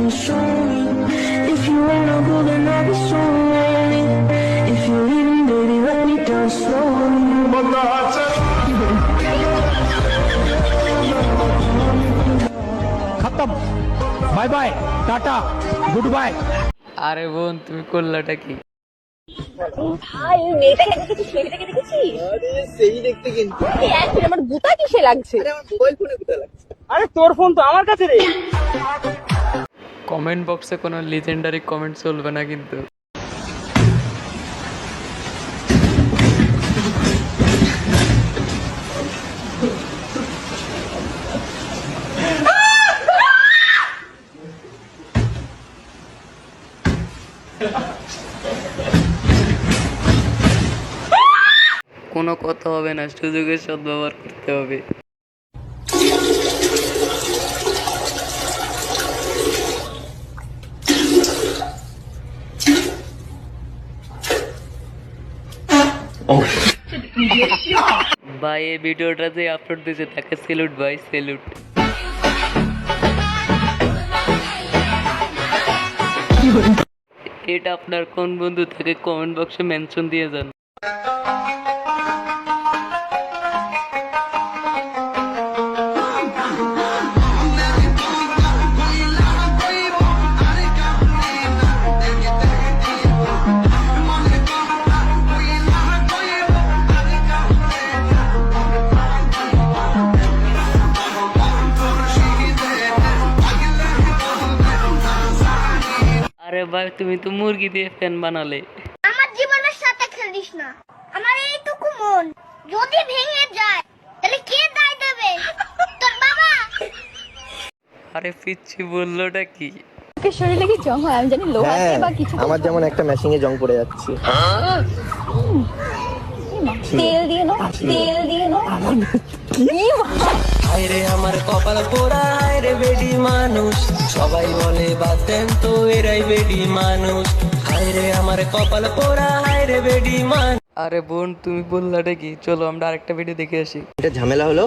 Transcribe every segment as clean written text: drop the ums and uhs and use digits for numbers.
and show me. If you wanna go, then I'll be so lonely. If you're leaving, baby, let me down slowly. खत्म bye bye tata goodbye. আরে বোন তুমি করলাটা কি? ভাই ওই মেয়েটাকে দেখেছিস? মেয়েটাকে দেখেছিস? আরে সেই দেখতে কিন্তু এই এক মিনিট, আমার গুতা কিসে লাগছে? আরে আমার মোবাইল ফোনে কোথায় লাগছে? আরে তোর ফোন তো আমার কাছে রে। কমেন্ট বক্সে কোনো লিজেন্ডারি কমেন্ট চলবে না কিন্তু। কোনো কথা হবে না, সুযোগের সদ্ব্যবহার করতে হবে। ভাই এই ভিডিওটা যে আপলোড দিয়েছে তাকে সেলুট ভাই, সেলুট। এটা আপনার কোন বন্ধু থেকে কমেন্ট বক্সে মেনশন দিয়ে যান। আরে ভাই তুমি তো মুরগি দিয়ে ফ্যান বানালে। আমার জীবনের সাথে খেলিস না। আমার এইটুকু মন যদি ভেঙে যায় তাহলে কে দায় দেবে? তোর বাবা। আরে পিচ্ছি বললোটা কি? ওকে শরীরে কি জং হয় আমি জানি, লোহাতে বা কিছু। আমার যেমন একটা মেশিং এ জং পড়ে যাচ্ছে। তেল দিয়ে নাও, তেল দিয়ে নাও। হায়রে আমার কপাল পোড়া, হায়রে বেডি মানুষ, সবাই বলে বাদ দেন তো এরাই বেডি মানুষ। হায়রে আমার কপাল পোড়া, হায়রে বেডি মানুষ। আরে বোন তুমি বললাটা কি? চলো আমরা আরেকটা ভিডিও দেখে আসি। এটা ঝামেলা হলো,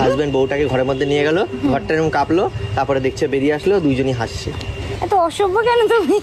হাজবেন্ড বউটাকে ঘরের মধ্যে নিয়ে গেল, ঘরটা এরকম কাঁপলো, তারপরে দেখছে বেরিয়ে আসলো, দুইজনই হাসছে। এত অসভ্য কেন তুমি?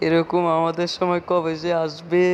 এরকম আমাদের সময় কবে যে আসবে?